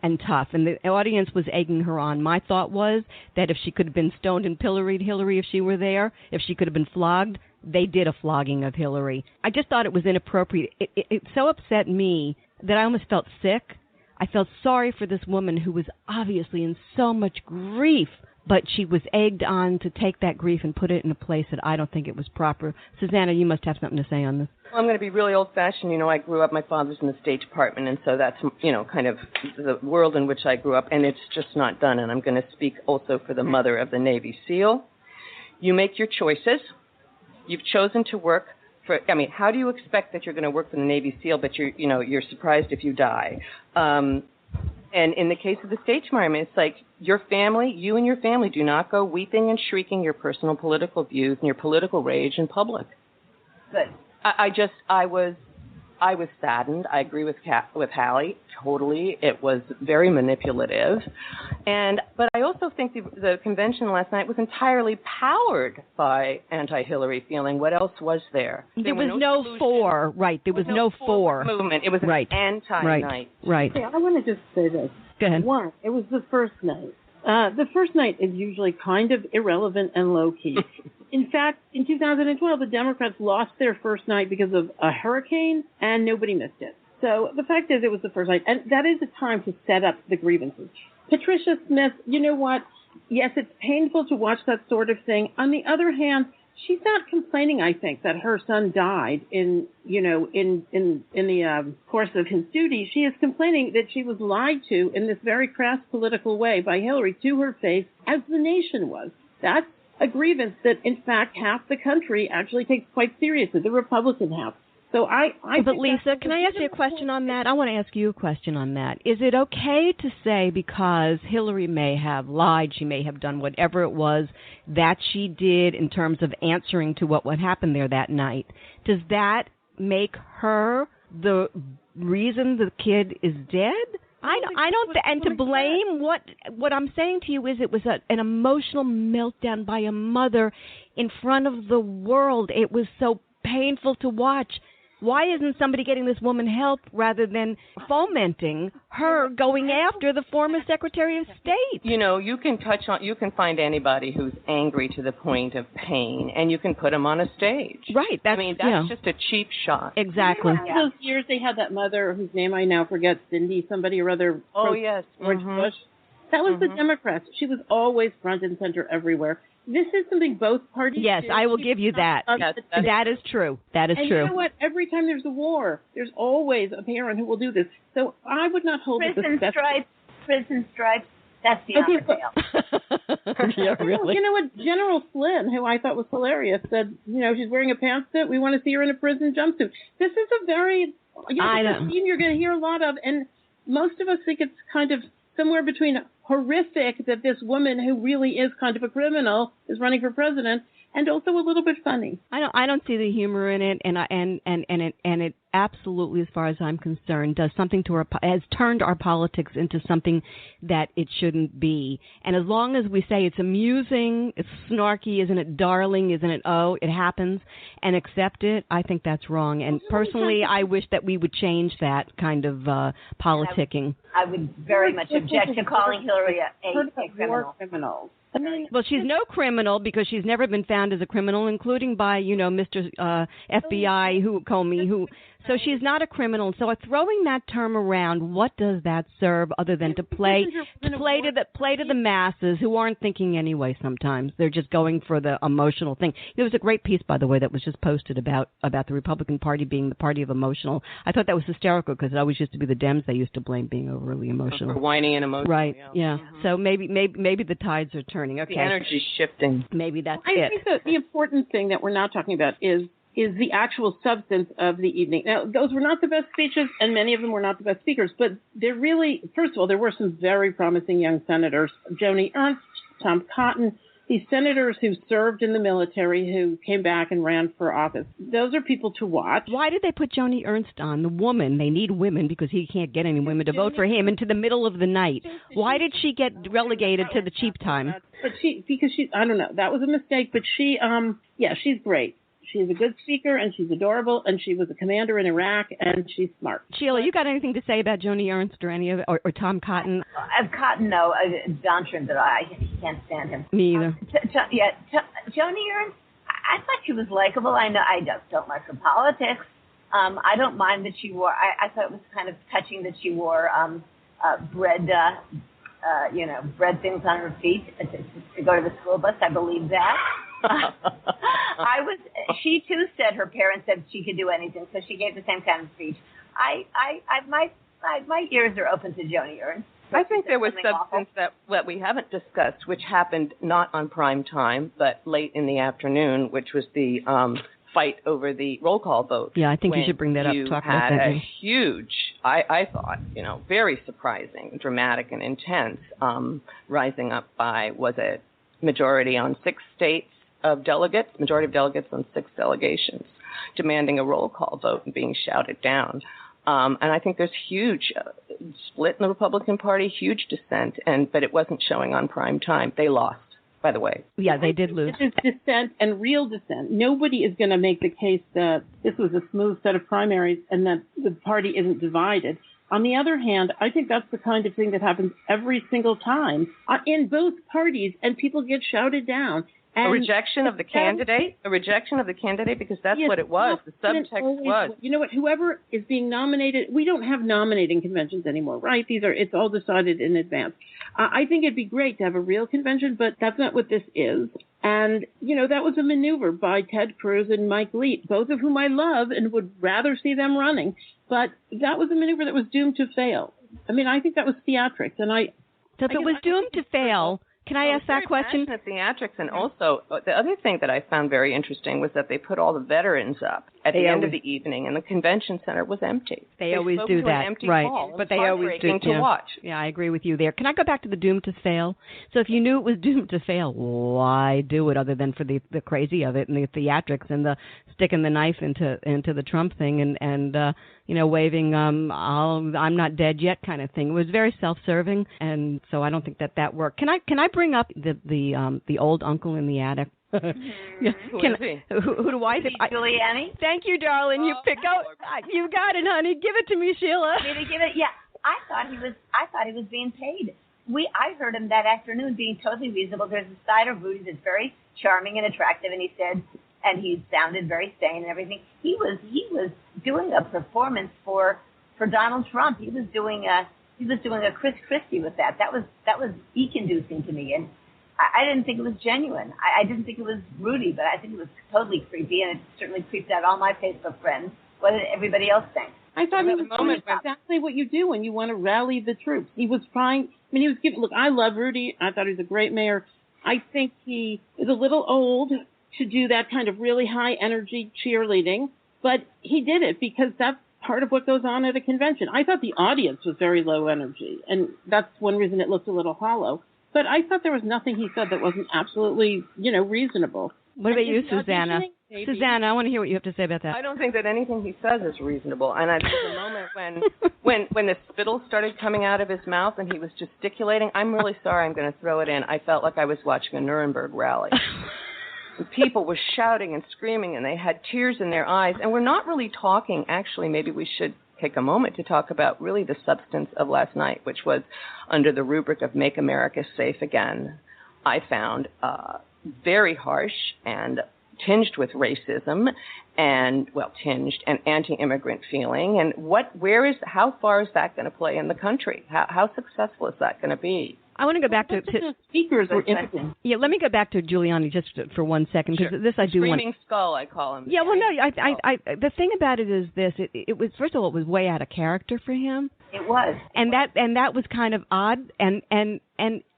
and tough, and the audience was egging her on. My thought was that if she could have been stoned and pilloried Hillary if she were there, if she could have been flogged, they did a flogging of Hillary. I just thought it was inappropriate. It so upset me that I almost felt sick. I felt sorry for this woman who was obviously in so much grief, but she was egged on to take that grief and put it in a place that I don't think it was proper. Susanna, you must have something to say on this. Well, I'm going to be really old-fashioned. You know, I grew up, my father's in the State Department, and so that's, kind of the world in which I grew up, and it's just not done. And I'm going to speak also for the mother of the Navy SEAL. You make your choices. You've chosen to work how do you expect that you're going to work for the Navy SEAL, but you're surprised if you die? And in the case of the State Department, it's like you and your family do not go weeping and shrieking your personal political views and your political rage in public. Good. I was saddened. I agree with Halli totally. It was very manipulative, but I also think the convention last night was entirely powered by anti-Hillary feeling. What else was there? There was no for, right? There was no for movement. It was an anti-night. Right. Okay, I want to just say this. Go ahead. One, it was the first night. The first night is usually kind of irrelevant and low-key. In fact, in 2012, the Democrats lost their first night because of a hurricane, and nobody missed it. So the fact is it was the first night, and that is a time to set up the grievances. Patricia Smith, you know what? Yes, it's painful to watch that sort of thing. On the other hand, she's not complaining, I think, that her son died in the course of his duty. She is complaining that she was lied to in this very crass political way by Hillary to her face, as the nation was. That's a grievance that, in fact, half the country actually takes quite seriously, the Republican half. So But Lisa, can I ask you a question on that? I want to ask you a question on that. Is it okay to say because Hillary may have lied, she may have done whatever it was that she did in terms of answering to what happened there that night, does that make her the reason the kid is dead? I don't, and to blame, what I'm saying to you is it was an emotional meltdown by a mother in front of the world. It was so painful to watch. Why isn't somebody getting this woman help rather than fomenting her going after the former Secretary of State? You know, you can find anybody who's angry to the point of pain, and you can put them on a stage. Right. That's just a cheap shot. Exactly. Those years they had that mother whose name I now forget, Cindy, somebody or other. Oh, yes. George Bush. That was the Democrats. She was always front and center everywhere. This is something both parties Yes, do. I will give you that. That is true. That is true. And you know what? Every time there's a war, there's always a parent who will do this. So I would not hold Prison stripes. That's the opposite. Yeah, really. You know what? General Flynn, who I thought was hilarious, said, she's wearing a pantsuit. We want to see her in a prison jumpsuit. This is a very, scene you're going to hear a lot of, and most of us think it's kind of somewhere between horrific that this woman who really is kind of a criminal is running for president, and also a little bit funny. I don't see the humor in it, and it absolutely, as far as I'm concerned, does something to has turned our politics into something that it shouldn't be. And as long as we say it's amusing, it's snarky, isn't it darling, isn't it it happens, and accept it, I think that's wrong. And personally, I wish that we would change that kind of politicking. I would very much object to calling Hillary a criminal. Well, she's no criminal because she's never been found as a criminal, including by, Mr. FBI, Comey. So she's not a criminal. So throwing that term around, what does that serve other than to play to the masses who aren't thinking anyway? Sometimes they're just going for the emotional thing. There was a great piece, by the way, that was just posted about the Republican Party being the party of emotional. I thought that was hysterical because it always used to be the Dems they used to blame being overly emotional, for whining and emotional. Right? Yeah. Mm-hmm. So maybe the tides are turning. Okay. The energy's shifting. Maybe that's it. I think that the important thing that we're not talking about is the actual substance of the evening. Now, those were not the best speeches, and many of them were not the best speakers, but they're really, first of all, there were some very promising young senators. Joni Ernst, Tom Cotton, these senators who served in the military, who came back and ran for office. Those are people to watch. Why did they put Joni Ernst on, the woman? They need women because he can't get any women to vote for him into the middle of the night. Why did she get relegated to the cheap time? But I don't know, that was a mistake, but she's great. She's a good speaker, and she's adorable, and she was a commander in Iraq, and she's smart. Sheila, you got anything to say about Joni Ernst or any of it, or Tom Cotton? Cotton, no. John Trim, I can't stand him. Me either. Joni Ernst, I thought she was likable. I know I don't like her politics. I don't mind that she wore. I thought it was kind of touching that she wore bread things on her feet to go to the school bus. I believe that. She too said her parents said she could do anything, so she gave the same kind of speech. My ears are open to Joni Ernst. I think there was substance that we haven't discussed, which happened not on prime time, but late in the afternoon, which was the fight over the roll call vote. Yeah, I think you should bring that up. Talk about that. You had a huge, I thought, very surprising, dramatic, and intense, rising up by, was it majority on 6 states of delegates, majority of delegates on 6 delegations, demanding a roll call vote and being shouted down. And I think there's huge split in the Republican Party, huge dissent, but it wasn't showing on prime time. They lost, by the way. Yeah, they did lose. This is dissent and real dissent. Nobody is going to make the case that this was a smooth set of primaries and that the party isn't divided. On the other hand, I think that's the kind of thing that happens every single time in both parties, and people get shouted down. And a rejection of the candidate? A rejection of the candidate? Because that's what it was. The subtext was. You know what? Whoever is being nominated, we don't have nominating conventions anymore, right? It's all decided in advance. I think it'd be great to have a real convention, but that's not what this is. And, that was a maneuver by Ted Cruz and Mike Lee, both of whom I love and would rather see them running. But that was a maneuver that was doomed to fail. I mean, I think that was theatrics. And So if it was doomed to fail, can I ask that question? Theatrics, and also the other thing that I found very interesting was that they put all the veterans up at the end of the evening, and the convention center was empty. They always do that, right? But they always do. To watch. Yeah, I agree with you there. Can I go back to the doomed to fail? So if you knew it was doomed to fail, why do it other than for the crazy of it and the theatrics and the sticking the knife into the Trump thing and waving I'm not dead yet kind of thing. It was very self-serving, and so I don't think that worked. Can I bring up the old uncle in the attic? Yeah. Who do I think? Giuliani? Thank you, darling. You pick out. You got it, honey. Give it to me, Sheila. Did he give it? Yeah. I thought he was being paid. I heard him that afternoon being totally reasonable. There's a side of Rudy that's very charming and attractive, and he said, and he sounded very sane and everything. He was doing a performance for Donald Trump. He was doing a Christie with that. That was eek-inducing to me, and I didn't think it was genuine. I didn't think it was Rudy, but I think it was totally creepy, and it certainly creeped out all my Facebook friends. What did everybody else think? I thought he was doing exactly what you do when you want to rally the troops. He was trying. I mean, he was giving. Look, I love Rudy. I thought he was a great mayor. I think he is a little old to do that kind of really high energy cheerleading, but he did it because that's part of what goes on at a convention. I thought the audience was very low energy, and that's one reason it looked a little hollow. But I thought there was nothing he said that wasn't absolutely, reasonable. What about you, Susanna? Susanna, I want to hear what you have to say about that. I don't think that anything he says is reasonable. And I think the moment when the spittle started coming out of his mouth and he was gesticulating, I'm really sorry, I'm going to throw it in. I felt like I was watching a Nuremberg rally. And people were shouting and screaming, and they had tears in their eyes. And we're not really talking, actually, maybe we should take a moment to talk about really the substance of last night, which was under the rubric of Make America Safe Again. I found very harsh and tinged with racism and anti-immigrant feeling. And how far is that going to play in the country? How successful is that going to be? I want to go back to speakers were interesting. Yeah, let me go back to Giuliani just for 1 second, because this I do want. Screaming skull, I call him. Yeah, well, no, I the thing about it is this: it was, first of all, it was way out of character for him. It was, and that was kind of odd, and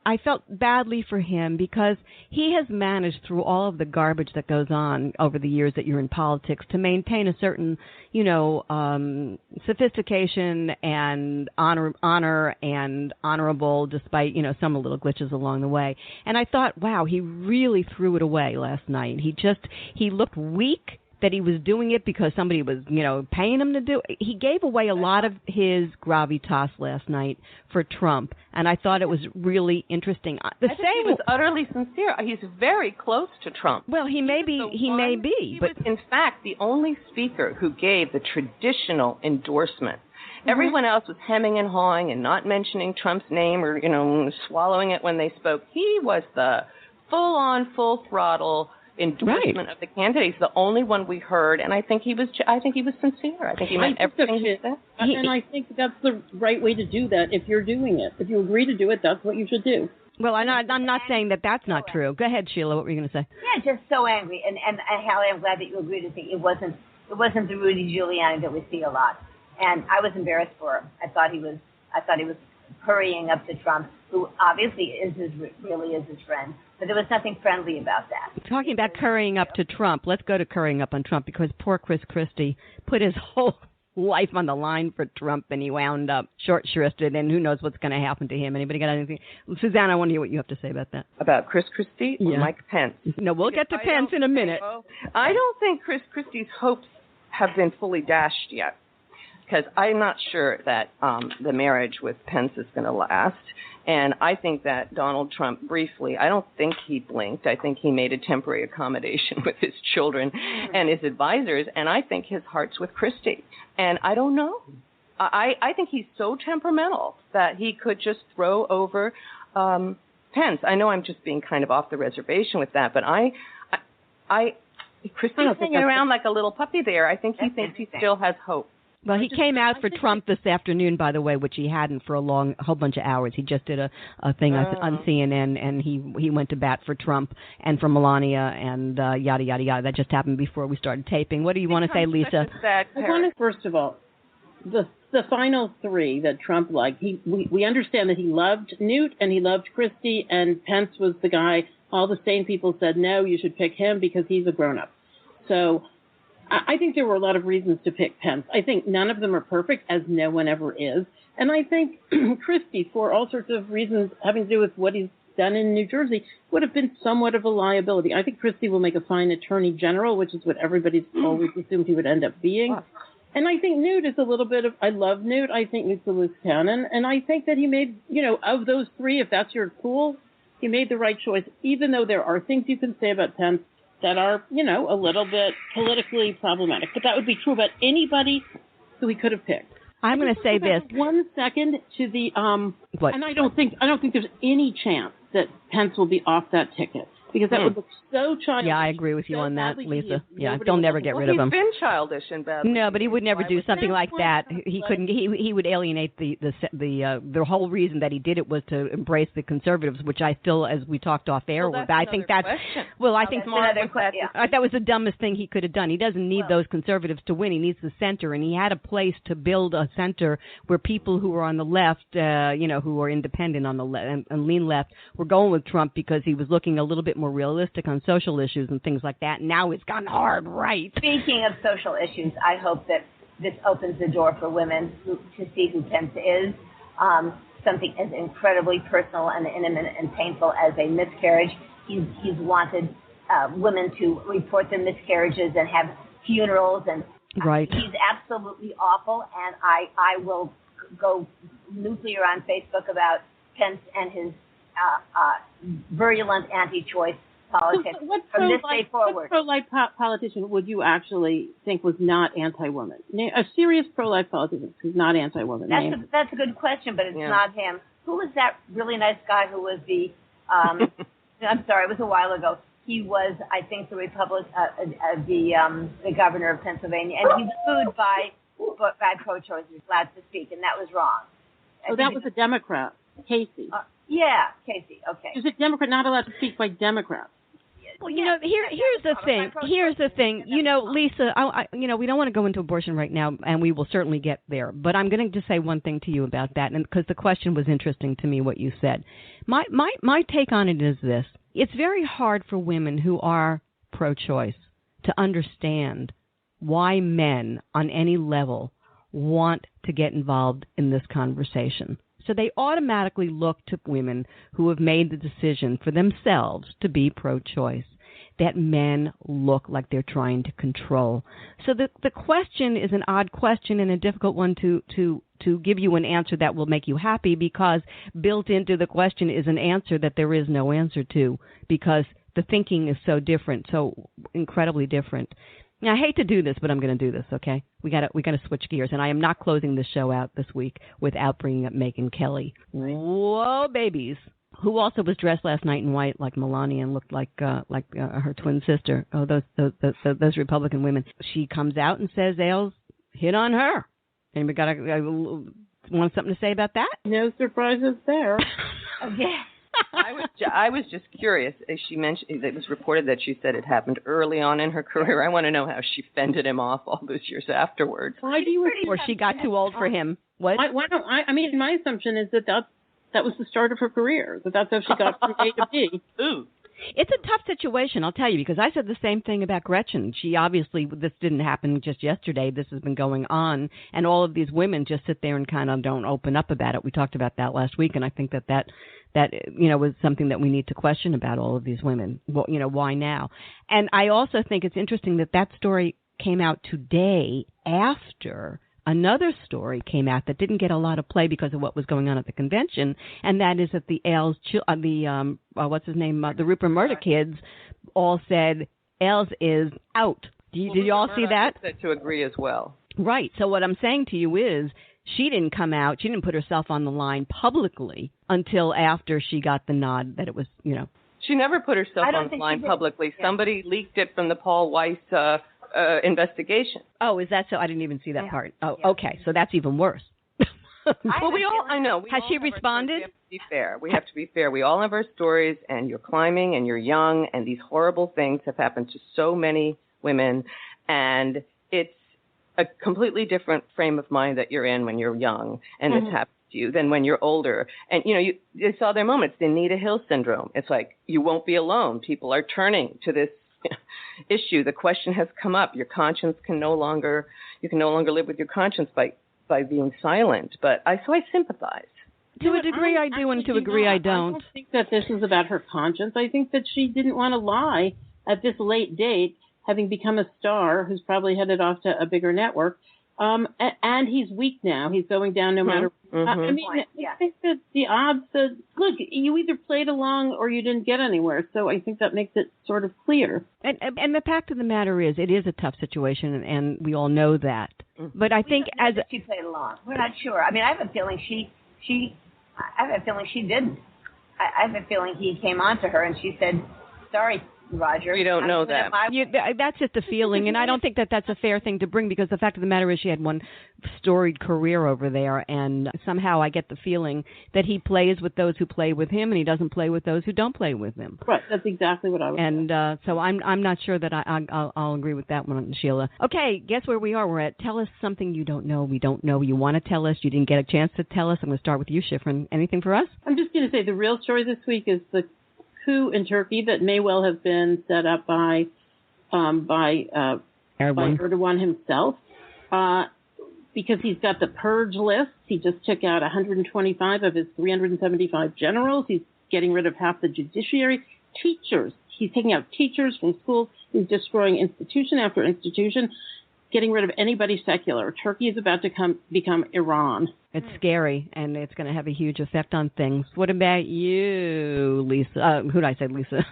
I felt badly for him because he has managed through all of the garbage that goes on over the years that you're in politics to maintain a certain, sophistication and honor and honorable, despite, some little glitches along the way. And I thought, wow, he really threw it away last night. He looked weak that he was doing it because somebody was, paying him to do it. He gave away a lot of his gravitas last night for Trump, and I thought it was really interesting. He was utterly sincere. He's very close to Trump. Well, he may be, but was, in fact, the only speaker who gave the traditional endorsement. Mm-hmm. Everyone else was hemming and hawing and not mentioning Trump's name or, swallowing it when they spoke. He was the full-on, full-throttle endorsement of the candidate. He's the only one we heard, and I think he was sincere. I think he meant everything he said. And I think that's the right way to do that if you're doing it. If you agree to do it, that's what you should do. Well, I'm not saying that that's not true. Go ahead, Sheila. What were you going to say? Yeah, just so angry, and Halli, I'm glad that you agreed with me. It wasn't the Rudy Giuliani that we see a lot, and I was embarrassed for him. I thought he was hurrying up to Trump, who obviously really is his friend. But there was nothing friendly about that. Talking about currying up to Trump, let's go to currying up on Trump, because poor Christie put his whole life on the line for Trump, and he wound up short-shriveled, and who knows what's going to happen to him. Anybody got anything? Susanna, I want to hear what you have to say about that. About Christie or Mike Pence? No, we'll get to Pence in a minute. I don't think Christie's hopes have been fully dashed yet, because I'm not sure that the marriage with Pence is going to last. And I think that Donald Trump, briefly, I don't think he blinked. I think he made a temporary accommodation with his children and his advisors. And I think his heart's with Christie. And I don't know. I think he's so temperamental that he could just throw over Pence. I know I'm just being kind of off the reservation with that, but Christie's hanging around like a little puppy there. I think he thinks he still has hope. Well, he came out for Trump this afternoon, by the way, which he hadn't for a whole bunch of hours. He just did a thing on CNN, and he went to bat for Trump and for Melania and yada, yada, yada. That just happened before we started taping. What do you want to say, Lisa? I want to, first of all, the final three that Trump liked, we understand that he loved Newt and he loved Christie, and Pence was the guy. All the sane people said, no, you should pick him because he's a grown-up. So I think there were a lot of reasons to pick Pence. I think none of them are perfect, as no one ever is. And I think Christie, for all sorts of reasons having to do with what he's done in New Jersey, would have been somewhat of a liability. I think Christie will make a fine attorney general, which is what everybody's always assumed he would end up being. Wow. And I think Newt is a little bit of, I love Newt. I think Newt's a loose cannon. And I think that he made, of those three, if that's your pool, he made the right choice, even though there are things you can say about Pence that are, a little bit politically problematic. But that would be true about anybody who he could have picked. I'm going to say this. 1 second to the what? And I don't think there's any chance that Pence will be off that ticket. Because that would look so childish. Yeah, I agree with you on that, Lisa. Yeah, they'll never get rid of him. He's been childish and bad. No, but he would never do something like that. He couldn't. He would alienate the whole reason that he did it was to embrace the conservatives, which I still, as we talked off air, I think that's well, I think that was the dumbest thing he could have done. He doesn't need those conservatives to win. He needs the center, and he had a place to build a center where people who were on the left, who are independent on the left and lean left, were going with Trump because he was looking a little bit more realistic on social issues and things like that. Now it's gone hard right. Speaking of social issues, I hope that this opens the door for women to see who Pence is. Something as incredibly personal and intimate and painful as a miscarriage. He's wanted women to report their miscarriages and have funerals, and he's absolutely awful. And I will go nuclear on Facebook about Pence and his virulent anti-choice politics from this day forward. What pro-life politician would you actually think was not anti-woman? A serious pro-life politician who's not anti-woman. That's a good question, but it's not him. Who was that really nice guy who was the? I'm sorry, it was a while ago. He was, I think, the the governor of Pennsylvania, and he was booed by pro-choicers, glad to speak, and that was wrong. That was a Democrat, Casey. Casey, okay. Is a Democrat not allowed to speak by Democrats? Well, here's the thing. Lisa, we don't want to go into abortion right now, and we will certainly get there. But I'm going to just say one thing to you about that, and because the question was interesting to me, what you said. My take on it is this. It's very hard for women who are pro-choice to understand why men on any level want to get involved in this conversation. So they automatically look to women who have made the decision for themselves to be pro-choice, that men look like they're trying to control. So the question is an odd question and a difficult one to give you an answer that will make you happy, because built into the question is an answer that there is no answer to, because the thinking is so different, so incredibly different. Now, I hate to do this, but I'm going to do this, okay? We got to switch gears, and I am not closing the show out this week without bringing up Megyn Kelly. Whoa, babies. Who also was dressed last night in white like Melania and looked like her twin sister. Oh, those Republican women. She comes out and says Ailes hit on her. Anybody want something to say about that? No surprises there. Okay. I was just curious. As she mentioned, it was reported that she said it happened early on in her career. I want to know how she fended him off all those years afterwards. Why do you? Or she got too old for him. What? Why don't I mean, my assumption is that was the start of her career. That's how she got from A to B. Ooh. It's a tough situation, I'll tell you, because I said the same thing about Gretchen. She obviously, this didn't happen just yesterday. This has been going on, and all of these women just sit there and kind of don't open up about it. We talked about that last week, and I think that was something that we need to question about all of these women. Well, why now? And I also think it's interesting that story came out today after another story came out that didn't get a lot of play because of what was going on at the convention, and that is that the Ailes, the Rupert Murdoch kids all said Ailes is out. Did you all see that? Said to agree as well. Right. So what I'm saying to you is she didn't come out. She didn't put herself on the line publicly until after she got the nod that it was, She never put herself on the line publicly. Yeah. Somebody leaked it from the Paul Weiss investigation. Oh, is that so? I didn't even see that part. Oh, yeah. Okay. So that's even worse. I know. Has she responded? We have to be fair. We all have our stories, and you're climbing and you're young, and these horrible things have happened to so many women, and it's a completely different frame of mind that you're in when you're young, and this happens to you, than when you're older. And, you saw their moments, the Anita Hill syndrome. It's like, you won't be alone. People are turning to this issue. The question has come up. Your conscience you can no longer live with your conscience by being silent. But I sympathize. To a degree I do, and to a degree I don't. I don't think that this is about her conscience. I think that she didn't want to lie at this late date, having become a star who's probably headed off to a bigger network, And he's weak now. He's going down no matter. I mean, I think that the odds that look, you either played along or you didn't get anywhere. So I think that makes it sort of clear. And the fact of the matter is, it is a tough situation, and we all know that. But I think as she played along, we're not sure. I mean, I have a feeling she didn't. I have a feeling he came on to her and she said, "Sorry, Roger." We don't know that. That's just a feeling, and I don't think that that's a fair thing to bring, because the fact of the matter is she had one storied career over there, and somehow I get the feeling that he plays with those who play with him, and he doesn't play with those who don't play with him. Right, that's exactly what I was saying. And so I'm not sure that I'll agree with that one, Sheila. Okay, guess where we are? We're at Tell Us Something You Don't Know. We don't know. You want to tell us. You didn't get a chance to tell us. I'm going to start with you, Schiffren. Anything for us? I'm just going to say the real story this week is the coup in Turkey that may well have been set up by Erdogan himself, because he's got the purge list. He just took out 125 of his 375 generals. He's getting rid of half the judiciary. Teachers. He's taking out teachers from schools. He's destroying institution after institution, getting rid of anybody secular. Turkey is about to become Iran. It's scary, and it's going to have a huge effect on things. What about you, Lisa? Who did I say, Lisa?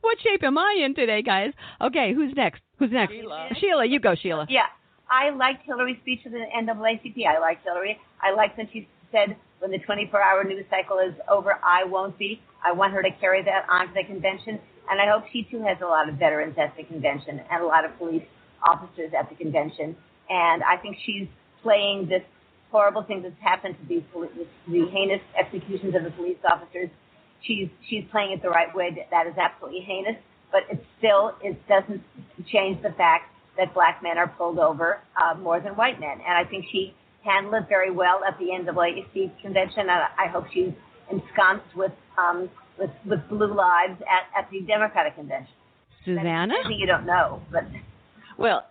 What shape am I in today, guys? Okay, who's next? Sheila, you go, Sheila. Yeah, I liked Hillary's speech at the NAACP. I liked Hillary. I liked when she said, when the 24-hour news cycle is over, I won't be. I want her to carry that on to the convention, and I hope she, too, has a lot of veterans at the convention and a lot of police officers at the convention. And I think she's playing this horrible thing that's happened to the heinous executions of the police officers. She's playing it the right way. That is absolutely heinous, but it doesn't change the fact that black men are pulled over more than white men. And I think she handled it very well at the NAACP convention. And I hope she's ensconced with blue lives at the Democratic convention. Susanna? I think you don't know, but. Well,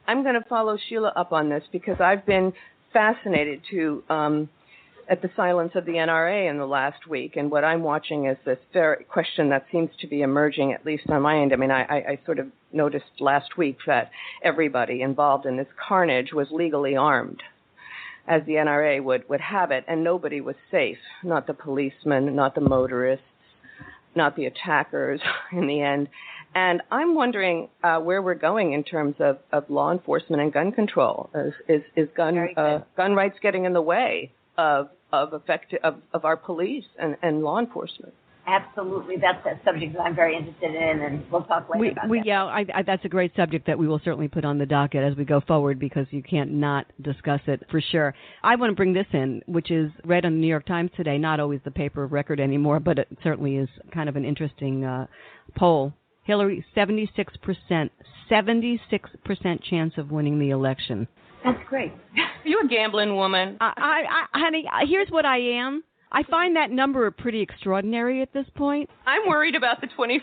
I'm going to follow Sheila up on this because I've been fascinated at the silence of the NRA in the last week, and what I'm watching is this very question that seems to be emerging, at least on my end. I mean, I sort of noticed last week that everybody involved in this carnage was legally armed, as the NRA would have it, and nobody was safe, not the policemen, not the motorists, not the attackers in the end. And I'm wondering where we're going in terms of law enforcement and gun control. Is gun rights getting in the way of our police and law enforcement? Absolutely. That's a subject that I'm very interested in, and we'll talk later about that. Yeah, that's a great subject that we will certainly put on the docket as we go forward, because you can't not discuss it for sure. I want to bring this in, which is read on the New York Times today, not always the paper of record anymore, but it certainly is kind of an interesting poll. Hillary, 76% chance of winning the election. That's great. Are you a gambling woman? Honey, here's what I am. I find that number pretty extraordinary at this point. I'm worried about the 25%.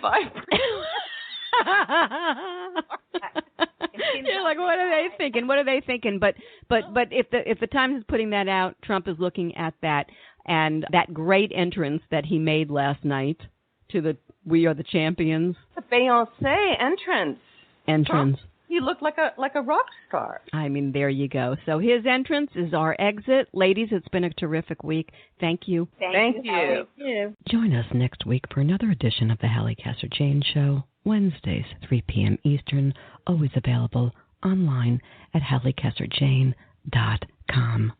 You're like, what are they thinking? What are they thinking? But if the Times is putting that out, Trump is looking at that, and that great entrance that he made last night to the "We Are the Champions." The Beyoncé entrance. Trump, he looked like a rock star. I mean, there you go. So his entrance is our exit. Ladies, it's been a terrific week. Thank you. Thank you. Join us next week for another edition of the Halli Casser-Jayne Show, Wednesdays, 3 p.m. Eastern, always available online at hallicasserjayne.com.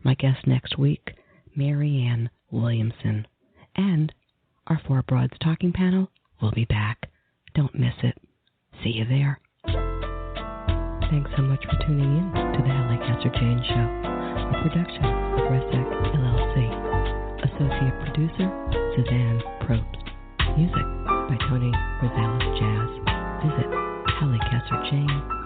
My guest next week, Mary Ann Williamson. And our 4 Broads Talking panel will be back. Don't miss it. See you there. Thanks so much for tuning in to the Halli Casser-Jayne Show, a production of Resec LLC. Associate producer, Suzanne Probst. Music by Tony Rosales Jazz. Visit hallicasserjayne.com.